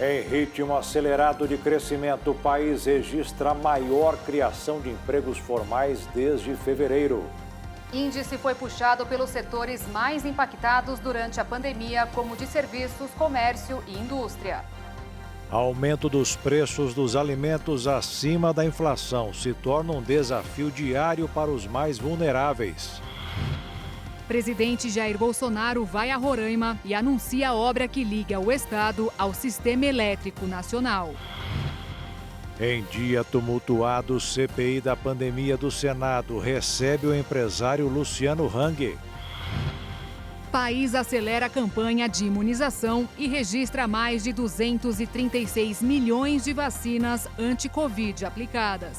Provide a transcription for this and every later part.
Em ritmo acelerado de crescimento, o país registra a maior criação de empregos formais desde fevereiro. Índice foi puxado pelos setores mais impactados durante a pandemia, como de serviços, comércio e indústria. Aumento dos preços dos alimentos acima da inflação se torna um desafio diário para os mais vulneráveis. Presidente Jair Bolsonaro vai a Roraima e anuncia a obra que liga o estado ao Sistema Elétrico Nacional. Em dia tumultuado, CPI da pandemia do Senado recebe o empresário Luciano Hang. País acelera a campanha de imunização e registra mais de 236 milhões de vacinas anti-Covid aplicadas.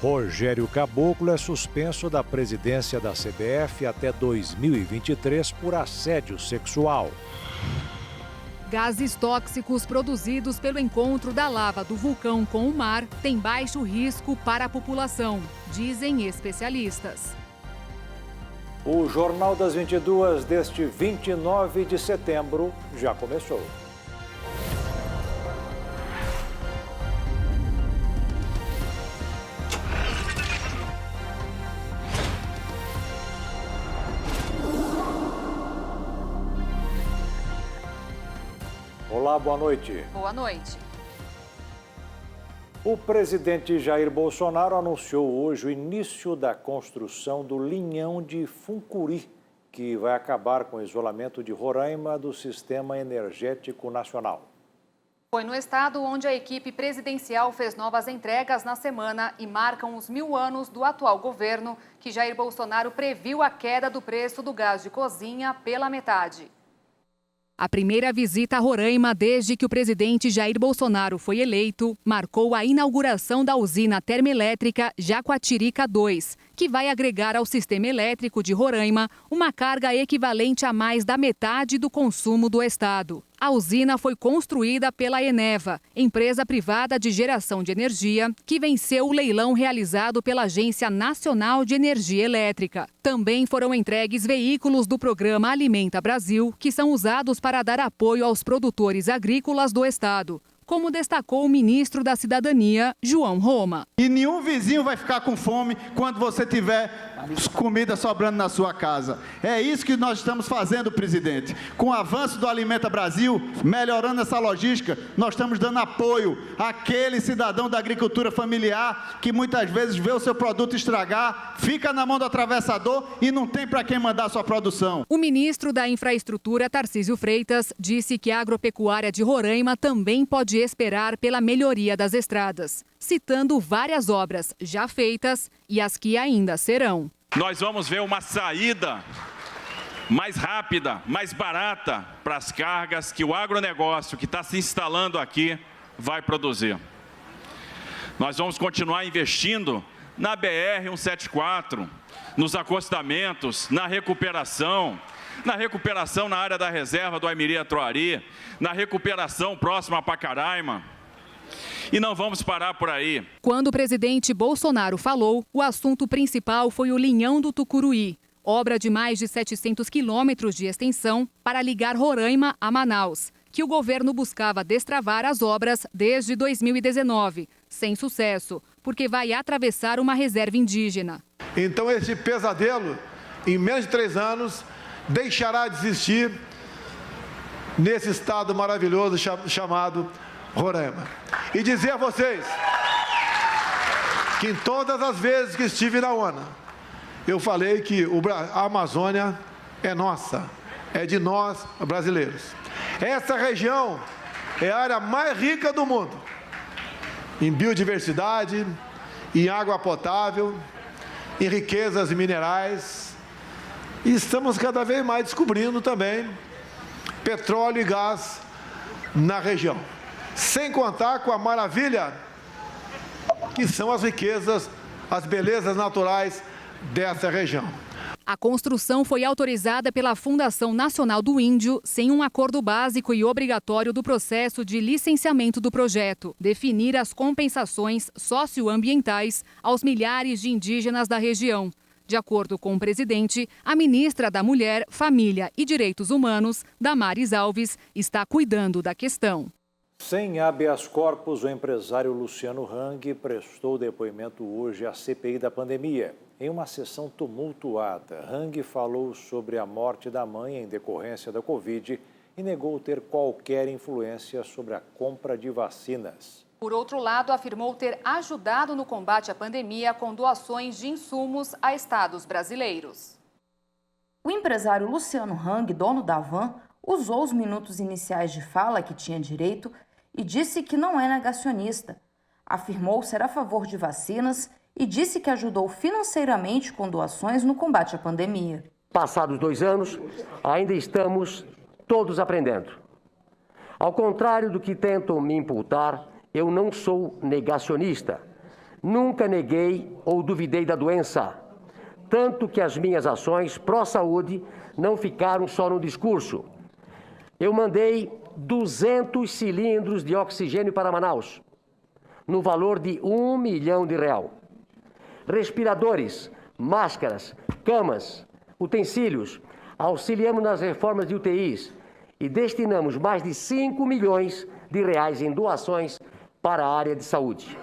Rogério Caboclo é suspenso da presidência da CBF até 2023 por assédio sexual. Gases tóxicos produzidos pelo encontro da lava do vulcão com o mar têm baixo risco para a população, dizem especialistas. O Jornal das 22 deste 29 de setembro já começou. Olá, boa noite. Boa noite. O presidente Jair Bolsonaro anunciou hoje o início da construção do linhão de Funcuri, que vai acabar com o isolamento de Roraima do Sistema Energético Nacional. Foi no estado onde a equipe presidencial fez novas entregas na semana e marcam os 1000 anos do atual governo, que Jair Bolsonaro previu a queda do preço do gás de cozinha pela metade. A primeira visita a Roraima desde que o presidente Jair Bolsonaro foi eleito marcou a inauguração da usina termoelétrica Jaguatirica II, que vai agregar ao sistema elétrico de Roraima uma carga equivalente a mais da metade do consumo do estado. A usina foi construída pela Eneva, empresa privada de geração de energia, que venceu o leilão realizado pela Agência Nacional de Energia Elétrica. Também foram entregues veículos do programa Alimenta Brasil, que são usados para dar apoio aos produtores agrícolas do estado, como destacou o ministro da Cidadania, João Roma. E nenhum vizinho vai ficar com fome quando você tiver comida sobrando na sua casa. É isso que nós estamos fazendo, presidente. Com o avanço do Alimenta Brasil, melhorando essa logística, nós estamos dando apoio àquele cidadão da agricultura familiar que muitas vezes vê o seu produto estragar, fica na mão do atravessador e não tem para quem mandar sua produção. O ministro da Infraestrutura, Tarcísio Freitas, disse que a agropecuária de Roraima também pode esperar pela melhoria das estradas, citando várias obras já feitas e as que ainda serão. Nós vamos ver uma saída mais rápida, mais barata para as cargas que o agronegócio que está se instalando aqui vai produzir. Nós vamos continuar investindo na BR-174, nos acostamentos, na recuperação na área da reserva do Aimiri-Atroari, na recuperação próxima a Pacaraima. E não vamos parar por aí. Quando o presidente Bolsonaro falou, o assunto principal foi o linhão do Tucuruí, obra de mais de 700 quilômetros de extensão para ligar Roraima a Manaus, que o governo buscava destravar as obras desde 2019, sem sucesso, porque vai atravessar uma reserva indígena. Então esse pesadelo, em menos de 3 anos, deixará de existir nesse estado maravilhoso chamado Roraima. E dizer a vocês que em todas as vezes que estive na ONU, eu falei que a Amazônia é nossa, é de nós brasileiros. Essa região é a área mais rica do mundo, em biodiversidade, em água potável, em riquezas minerais. E estamos cada vez mais descobrindo também petróleo e gás na região. Sem contar com a maravilha que são as riquezas, as belezas naturais dessa região. A construção foi autorizada pela Fundação Nacional do Índio sem um acordo básico e obrigatório do processo de licenciamento do projeto, definir as compensações socioambientais aos milhares de indígenas da região. De acordo com o presidente, a ministra da Mulher, Família e Direitos Humanos, Damares Alves, está cuidando da questão. Sem habeas corpus, o empresário Luciano Hang prestou depoimento hoje à CPI da pandemia. Em uma sessão tumultuada, Hang falou sobre a morte da mãe em decorrência da Covid e negou ter qualquer influência sobre a compra de vacinas. Por outro lado, afirmou ter ajudado no combate à pandemia com doações de insumos a estados brasileiros. O empresário Luciano Hang, dono da Van, usou os minutos iniciais de fala que tinha direito e disse que não é negacionista. Afirmou ser a favor de vacinas e disse que ajudou financeiramente com doações no combate à pandemia. Passados 2 anos, ainda estamos todos aprendendo. Ao contrário do que tentam me imputar, eu não sou negacionista. Nunca neguei ou duvidei da doença. Tanto que as minhas ações pró-saúde não ficaram só no discurso. Eu mandei 200 cilindros de oxigênio para Manaus, no valor de R$1 milhão. Respiradores, máscaras, camas, utensílios, auxiliamos nas reformas de UTIs e destinamos mais de R$5 milhões em doações para a área de saúde.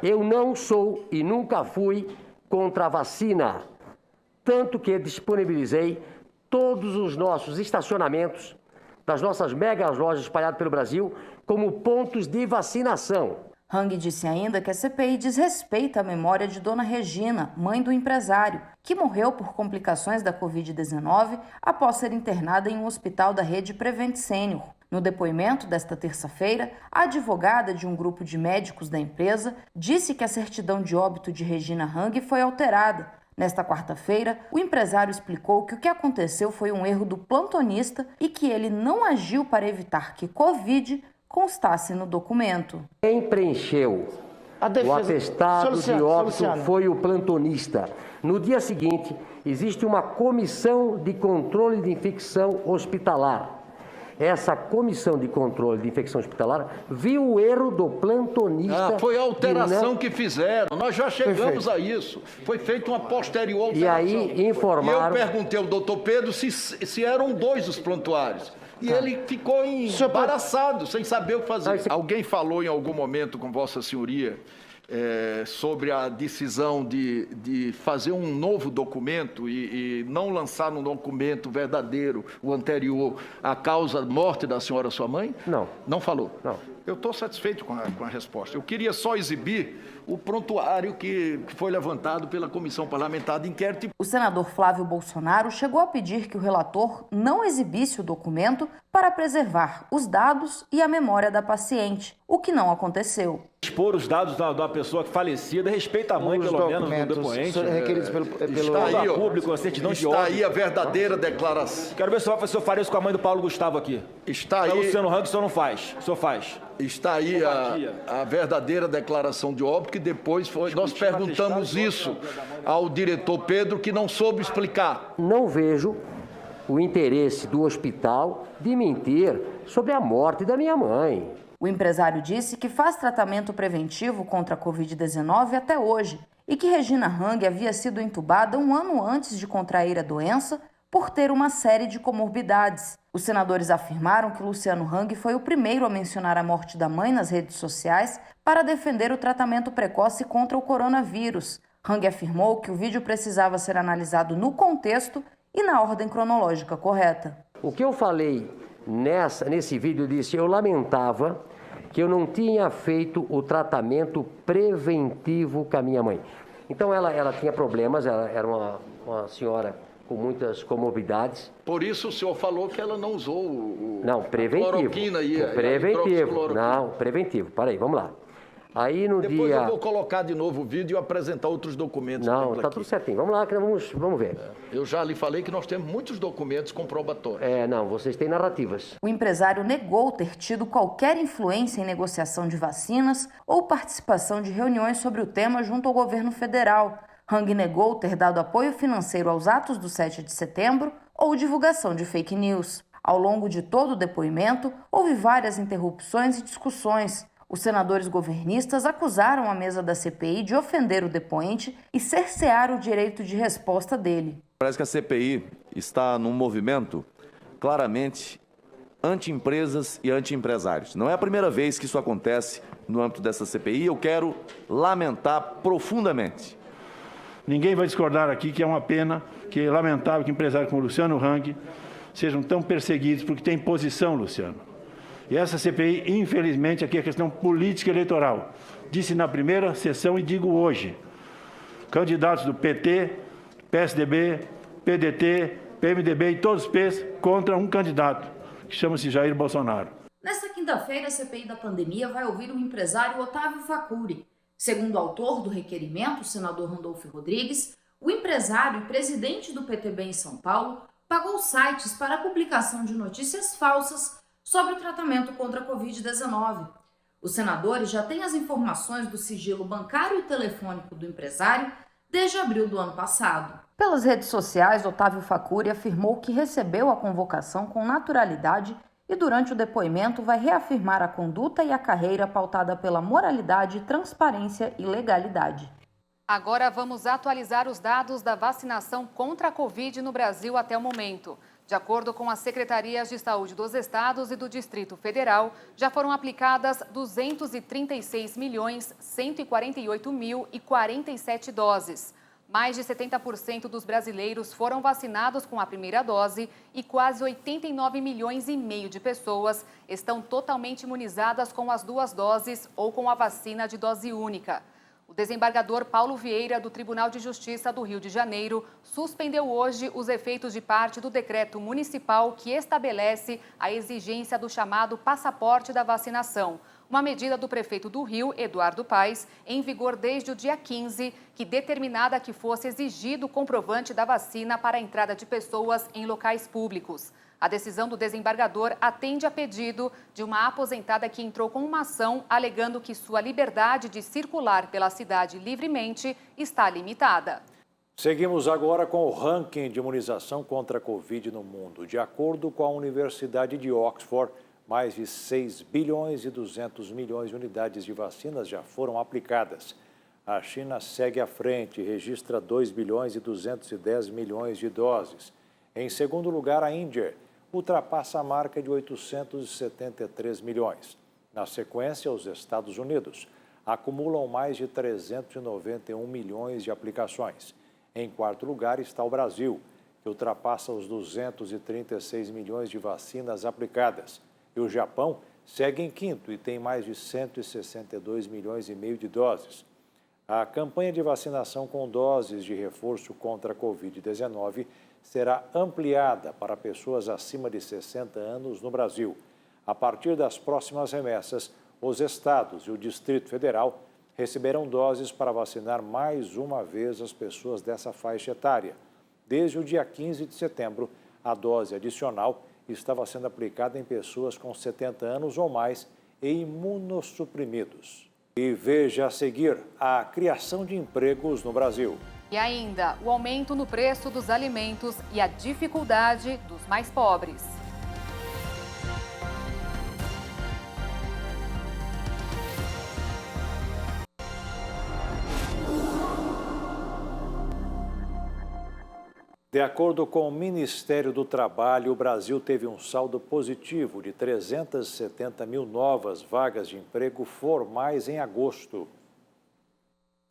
Eu não sou e nunca fui contra a vacina, tanto que disponibilizei todos os nossos estacionamentos das nossas mega lojas espalhadas pelo Brasil como pontos de vacinação. Hang disse ainda que a CPI desrespeita a memória de Dona Regina, mãe do empresário, que morreu por complicações da Covid-19 após ser internada em um hospital da rede Prevent Senior. No depoimento desta terça-feira, a advogada de um grupo de médicos da empresa disse que a certidão de óbito de Regina Hang foi alterada. Nesta quarta-feira, o empresário explicou que o que aconteceu foi um erro do plantonista e que ele não agiu para evitar que Covid constasse no documento. Quem preencheu o atestado de óbito foi o plantonista. No dia seguinte, existe uma comissão de controle de infecção hospitalar. Essa comissão de controle de infecção hospitalar viu o erro do plantonista. Foi a alteração que fizeram. Nós já chegamos a isso. Foi feita uma posterior alteração. E aí informaram... E eu perguntei ao doutor Pedro se eram 2 os prontuários. E ele ficou embaraçado, sem saber o que fazer. Alguém falou em algum momento com Vossa Senhoria sobre a decisão de fazer um novo documento e não lançar um documento verdadeiro, o anterior, a causa da morte da senhora sua mãe? Não. Não falou? Não. Eu estou satisfeito com a resposta. Eu queria só exibir o prontuário que foi levantado pela Comissão Parlamentar de Inquérito. O senador Flávio Bolsonaro chegou a pedir que o relator não exibisse o documento para preservar os dados e a memória da paciente, o que não aconteceu. Expor os dados da pessoa falecida, respeita a mãe, pelo menos, do depoente. Requeridos está aí, público, a certidão de está óbito. aí a verdadeira declaração. Quero ver se o senhor faria isso com a mãe do Paulo Gustavo aqui. Está aí. O Luciano Hang, o senhor não faz. O senhor faz. Está aí a verdadeira declaração de óbito, que depois foi. Nós perguntamos isso ao diretor Pedro, que não soube explicar. Não vejo o interesse do hospital de mentir sobre a morte da minha mãe. O empresário disse que faz tratamento preventivo contra a Covid-19 até hoje e que Regina Hang havia sido entubada 1 ano antes de contrair a doença por ter uma série de comorbidades. Os senadores afirmaram que Luciano Hang foi o primeiro a mencionar a morte da mãe nas redes sociais para defender o tratamento precoce contra o coronavírus. Hang afirmou que o vídeo precisava ser analisado no contexto e na ordem cronológica correta. O que eu falei nesse vídeo, eu disse, eu lamentava que eu não tinha feito o tratamento preventivo com a minha mãe. Então ela tinha problemas, ela era uma senhora com muitas comorbidades. Por isso o senhor falou que ela não usou não, preventivo. Cloroquina e preventivo. Não, preventivo. Para aí, vamos lá. Aí no Depois eu vou colocar de novo o vídeo e apresentar outros documentos. Não, está tudo certinho. Vamos lá, que vamos ver. Eu já lhe falei que nós temos muitos documentos comprobatórios. Não, vocês têm narrativas. O empresário negou ter tido qualquer influência em negociação de vacinas ou participação de reuniões sobre o tema junto ao governo federal. Hang negou ter dado apoio financeiro aos atos do 7 de setembro ou divulgação de fake news. Ao longo de todo o depoimento, houve várias interrupções e discussões. Os senadores governistas acusaram a mesa da CPI de ofender o depoente e cercear o direito de resposta dele. Parece que a CPI está num movimento claramente anti-empresas e anti-empresários. Não é a primeira vez que isso acontece no âmbito dessa CPI. Eu quero lamentar profundamente. Ninguém vai discordar aqui que é uma pena, que é lamentável que empresários como Luciano Hang sejam tão perseguidos porque têm posição, Luciano. E essa CPI, infelizmente, aqui é questão política eleitoral. Disse na primeira sessão e digo hoje. Candidatos do PT, PSDB, PDT, PMDB e todos os P's contra um candidato, que chama-se Jair Bolsonaro. Nesta quinta-feira, a CPI da pandemia vai ouvir o empresário Otávio Facuri. Segundo o autor do requerimento, o senador Randolfo Rodrigues, o empresário e presidente do PTB em São Paulo pagou sites para a publicação de notícias falsas sobre o tratamento contra a Covid-19. Os senadores já têm as informações do sigilo bancário e telefônico do empresário desde abril do ano passado. Pelas redes sociais, Otávio Facuri afirmou que recebeu a convocação com naturalidade e durante o depoimento vai reafirmar a conduta e a carreira pautada pela moralidade, transparência e legalidade. Agora vamos atualizar os dados da vacinação contra a Covid no Brasil até o momento. De acordo com as secretarias de saúde dos estados e do Distrito Federal, já foram aplicadas 236.148.047 doses. Mais de 70% dos brasileiros foram vacinados com a primeira dose e quase 89 milhões e meio de pessoas estão totalmente imunizadas com as duas doses ou com a vacina de dose única. O desembargador Paulo Vieira, do Tribunal de Justiça do Rio de Janeiro, suspendeu hoje os efeitos de parte do decreto municipal que estabelece a exigência do chamado passaporte da vacinação, uma medida do prefeito do Rio, Eduardo Paes, em vigor desde o dia 15, que determinada que fosse exigido o comprovante da vacina para a entrada de pessoas em locais públicos. A decisão do desembargador atende a pedido de uma aposentada que entrou com uma ação alegando que sua liberdade de circular pela cidade livremente está limitada. Seguimos agora com o ranking de imunização contra a Covid no mundo. De acordo com a Universidade de Oxford, mais de 6 bilhões e 200 milhões de unidades de vacinas já foram aplicadas. A China segue à frente e registra 2 bilhões e 210 milhões de doses. Em segundo lugar, a Índia ultrapassa a marca de 873 milhões. Na sequência, os Estados Unidos acumulam mais de 391 milhões de aplicações. Em quarto lugar está o Brasil, que ultrapassa os 236 milhões de vacinas aplicadas. E o Japão segue em quinto e tem mais de 162 milhões e meio de doses. A campanha de vacinação com doses de reforço contra a Covid-19 será ampliada para pessoas acima de 60 anos no Brasil. A partir das próximas remessas, os estados e o Distrito Federal receberão doses para vacinar mais uma vez as pessoas dessa faixa etária. Desde o dia 15 de setembro, a dose adicional estava sendo aplicada em pessoas com 70 anos ou mais e imunossuprimidos. E veja a seguir a criação de empregos no Brasil. E ainda, o aumento no preço dos alimentos e a dificuldade dos mais pobres. De acordo com o Ministério do Trabalho, o Brasil teve um saldo positivo de 370 mil novas vagas de emprego formais em agosto.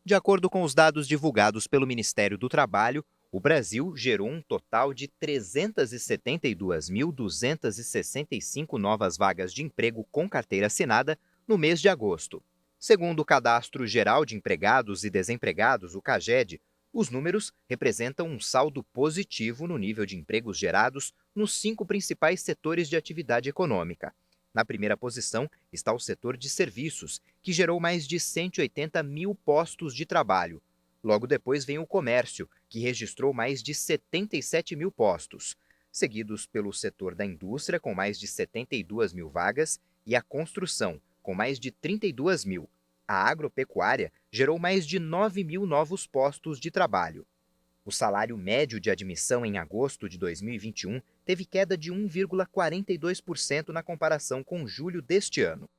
De acordo com os dados divulgados pelo Ministério do Trabalho, o Brasil gerou um total de 372.265 novas vagas de emprego com carteira assinada no mês de agosto. Segundo o Cadastro Geral de Empregados e Desempregados, o CAGED, os números representam um saldo positivo no nível de empregos gerados nos 5 principais setores de atividade econômica. Na primeira posição está o setor de serviços, que gerou mais de 180 mil postos de trabalho. Logo depois vem o comércio, que registrou mais de 77 mil postos, seguidos pelo setor da indústria, com mais de 72 mil vagas, e a construção, com mais de 32 mil. A agropecuária gerou mais de 9 mil novos postos de trabalho. O salário médio de admissão em agosto de 2021 teve queda de 1,42% na comparação com julho deste ano.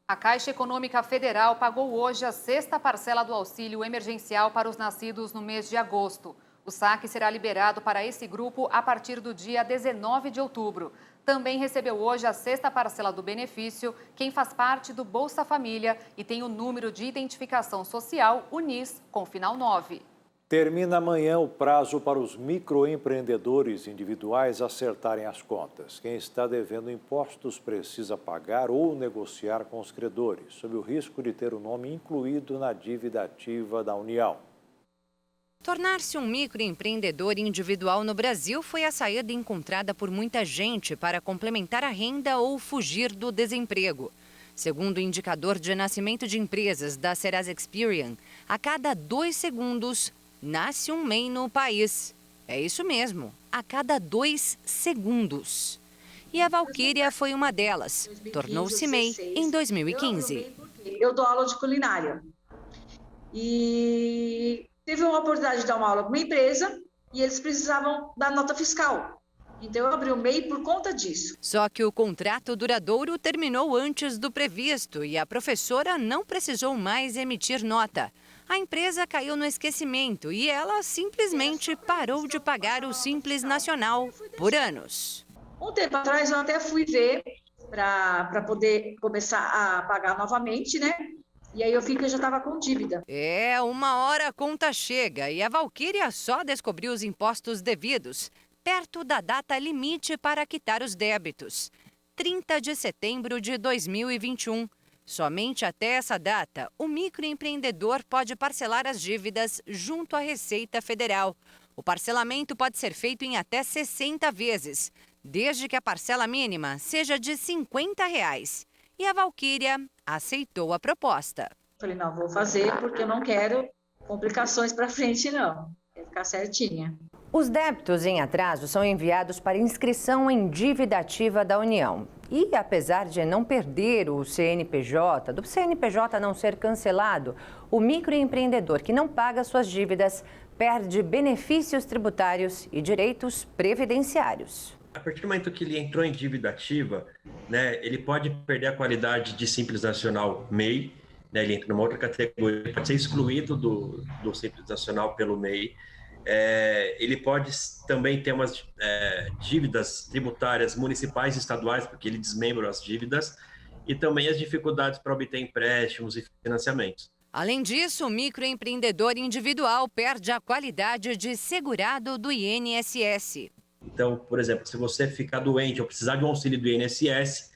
A Caixa Econômica Federal pagou hoje a 6ª parcela do auxílio emergencial para os nascidos no mês de agosto. O saque será liberado para esse grupo a partir do dia 19 de outubro. Também recebeu hoje a 6ª parcela do benefício quem faz parte do Bolsa Família e tem o número de identificação social UNIS com final 9. Termina amanhã o prazo para os microempreendedores individuais acertarem as contas. Quem está devendo impostos precisa pagar ou negociar com os credores, sob o risco de ter o nome incluído na dívida ativa da União. Tornar-se um microempreendedor individual no Brasil foi a saída encontrada por muita gente para complementar a renda ou fugir do desemprego. Segundo o indicador de nascimento de empresas da Serasa Experian, a cada 2 segundos nasce um MEI no país. É isso mesmo, a cada 2 segundos. E a Valquíria foi uma delas. Tornou-se MEI em 2015. Eu dou aula de culinária. E teve uma oportunidade de dar uma aula com uma empresa e eles precisavam da nota fiscal. Então eu abri o MEI por conta disso. Só que o contrato duradouro terminou antes do previsto e a professora não precisou mais emitir nota. A empresa caiu no esquecimento e ela simplesmente parou de pagar o Simples Nacional por anos. Um tempo atrás eu até fui ver para poder começar a pagar novamente, né? E aí eu vi que eu já estava com dívida. Uma hora a conta chega e a Valquíria só descobriu os impostos devidos perto da data limite para quitar os débitos, 30 de setembro de 2021. Somente até essa data, o microempreendedor pode parcelar as dívidas junto à Receita Federal. O parcelamento pode ser feito em até 60 vezes, desde que a parcela mínima seja de R$ 50. E a Valquíria aceitou a proposta. Falei, não, vou fazer porque eu não quero complicações para frente, não. Quero ficar certinha. Os débitos em atraso são enviados para inscrição em dívida ativa da União. E, apesar de não perder o CNPJ, do CNPJ não ser cancelado, o microempreendedor que não paga suas dívidas perde benefícios tributários e direitos previdenciários. A partir do momento que ele entrou em dívida ativa, né, ele pode perder a qualidade de Simples Nacional MEI, né, ele entra numa outra categoria, pode ser excluído do Simples Nacional pelo MEI. Ele pode também ter umas dívidas tributárias municipais e estaduais, porque ele desmembra as dívidas, e também as dificuldades para obter empréstimos e financiamentos. Além disso, o microempreendedor individual perde a qualidade de segurado do INSS. Então, por exemplo, se você ficar doente ou precisar de um auxílio do INSS,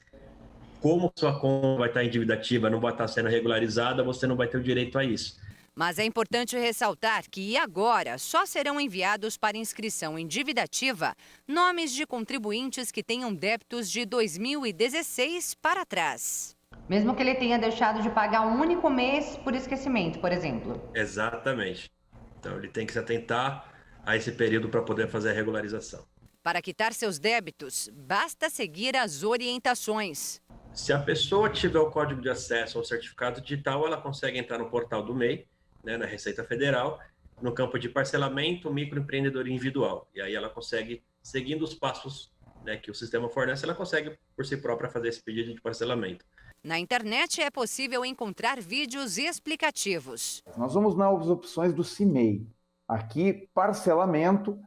como sua conta vai estar em dívida ativa, não vai estar sendo regularizada, você não vai ter o direito a isso. Mas é importante ressaltar que agora só serão enviados para inscrição em dívida ativa nomes de contribuintes que tenham débitos de 2016 para trás. Mesmo que ele tenha deixado de pagar um único mês por esquecimento, por exemplo. Exatamente. Então ele tem que se atentar a esse período para poder fazer a regularização. Para quitar seus débitos, basta seguir as orientações. Se a pessoa tiver o código de acesso ao certificado digital, ela consegue entrar no portal do MEI, né, na Receita Federal, no campo de parcelamento microempreendedor individual. E aí ela consegue, seguindo os passos, né, que o sistema fornece, ela consegue por si própria fazer esse pedido de parcelamento. Na internet é possível encontrar vídeos explicativos. Nós vamos nas opções do CIMEI. Aqui, parcelamento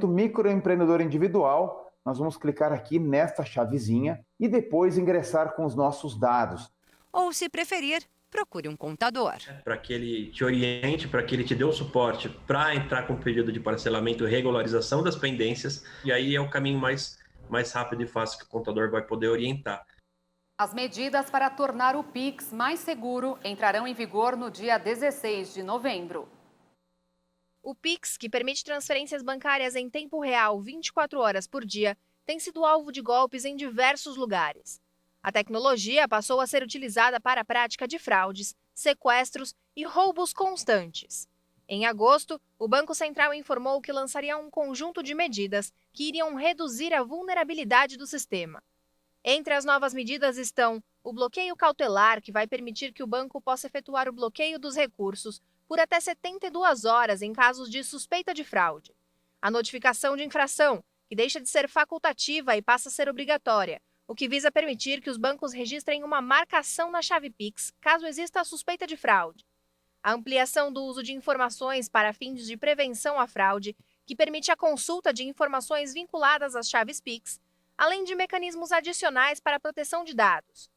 microempreendedor individual. Nós vamos clicar aqui nesta chavezinha e depois ingressar com os nossos dados. Ou, se preferir, procure um contador. Para que ele te oriente, para que ele te dê o suporte para entrar com o pedido de parcelamento e regularização das pendências. E aí é o caminho mais rápido e fácil que o contador vai poder orientar. As medidas para tornar o Pix mais seguro entrarão em vigor no dia 16 de novembro. O Pix, que permite transferências bancárias em tempo real 24 horas por dia, tem sido alvo de golpes em diversos lugares. A tecnologia passou a ser utilizada para a prática de fraudes, sequestros e roubos constantes. Em agosto, o Banco Central informou que lançaria um conjunto de medidas que iriam reduzir a vulnerabilidade do sistema. Entre as novas medidas estão o bloqueio cautelar, que vai permitir que o banco possa efetuar o bloqueio dos recursos por até 72 horas em casos de suspeita de fraude. A notificação de infração, que deixa de ser facultativa e passa a ser obrigatória, o que visa permitir que os bancos registrem uma marcação na chave Pix caso exista a suspeita de fraude. A ampliação do uso de informações para fins de prevenção à fraude, que permite a consulta de informações vinculadas às chaves Pix, além de mecanismos adicionais para a proteção de dados.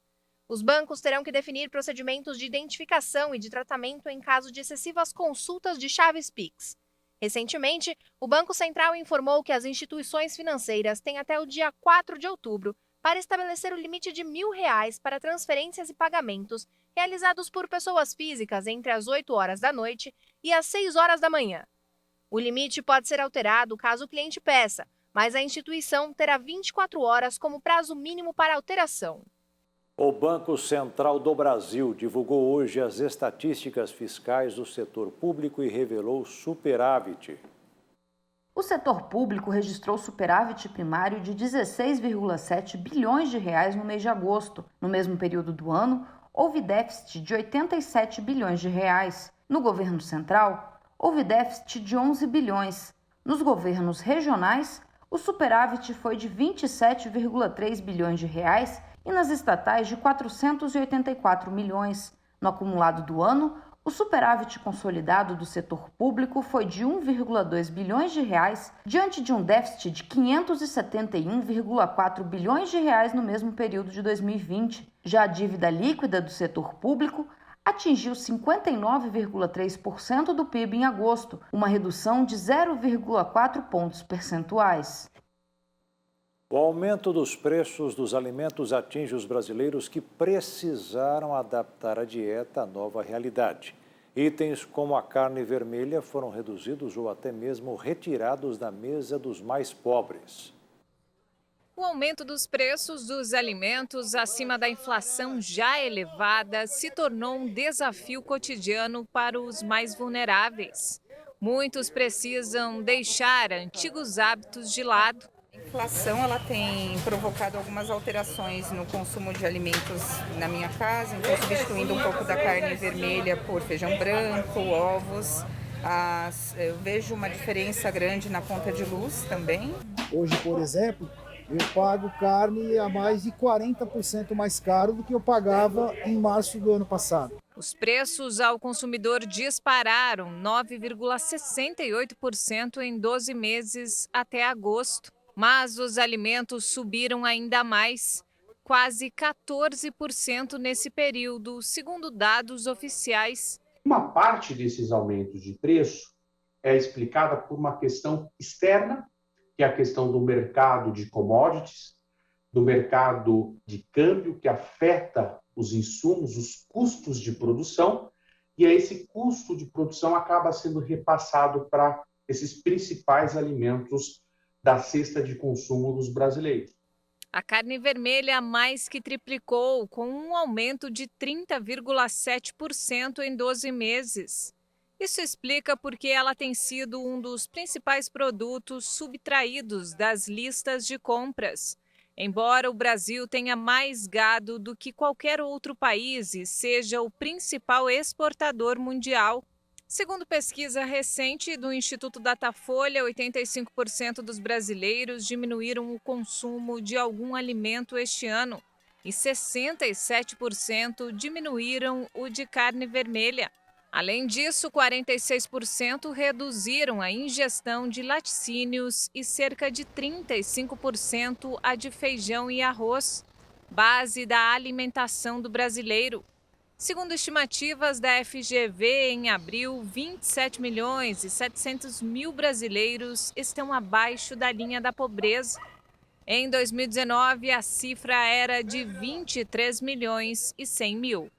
Os bancos terão que definir procedimentos de identificação e de tratamento em caso de excessivas consultas de chaves Pix. Recentemente, o Banco Central informou que as instituições financeiras têm até o dia 4 de outubro para estabelecer o limite de R$1.000 para transferências e pagamentos realizados por pessoas físicas entre as 8 horas da noite e as 6 horas da manhã. O limite pode ser alterado caso o cliente peça, mas a instituição terá 24 horas como prazo mínimo para alteração. O Banco Central do Brasil divulgou hoje as estatísticas fiscais do setor público e revelou superávit. O setor público registrou superávit primário de 16,7 bilhões de reais no mês de agosto. No mesmo período do ano, houve déficit de 87 bilhões de reais. No governo central, houve déficit de 11 bilhões. Nos governos regionais, o superávit foi de 27,3 bilhões de reais e nas estatais de 484 milhões. No acumulado do ano, o superávit consolidado do setor público foi de 1,2 bilhões de reais, diante de um déficit de 571,4 bilhões de reais no mesmo período de 2020. Já a dívida líquida do setor público atingiu 59,3% do PIB em agosto, uma redução de 0,4 pontos percentuais. O aumento dos preços dos alimentos atinge os brasileiros que precisaram adaptar a dieta à nova realidade. Itens como a carne vermelha foram reduzidos ou até mesmo retirados da mesa dos mais pobres. O aumento dos preços dos alimentos acima da inflação já elevada se tornou um desafio cotidiano para os mais vulneráveis. Muitos precisam deixar antigos hábitos de lado. A inflação ela tem provocado algumas alterações no consumo de alimentos na minha casa, então substituindo um pouco da carne vermelha por feijão branco, ovos. Eu vejo uma diferença grande na conta de luz também. Hoje, por exemplo, eu pago carne a mais de 40% mais caro do que eu pagava em março do ano passado. Os preços ao consumidor dispararam 9,68% em 12 meses até agosto. Mas os alimentos subiram ainda mais, quase 14% nesse período, segundo dados oficiais. Uma parte desses aumentos de preço é explicada por uma questão externa, que é a questão do mercado de commodities, do mercado de câmbio, que afeta os insumos, os custos de produção, e esse custo de produção acaba sendo repassado para esses principais alimentos da cesta de consumo dos brasileiros. A carne vermelha mais que triplicou, com um aumento de 30,7% em 12 meses. Isso explica porque ela tem sido um dos principais produtos subtraídos das listas de compras. Embora o Brasil tenha mais gado do que qualquer outro país e seja o principal exportador mundial, segundo pesquisa recente do Instituto Datafolha, 85% dos brasileiros diminuíram o consumo de algum alimento este ano e 67% diminuíram o de carne vermelha. Além disso, 46% reduziram a ingestão de laticínios e cerca de 35% a de feijão e arroz, base da alimentação do brasileiro. Segundo estimativas da FGV, em abril, 27.700.000 brasileiros estão abaixo da linha da pobreza. Em 2019, a cifra era de 23.100.000.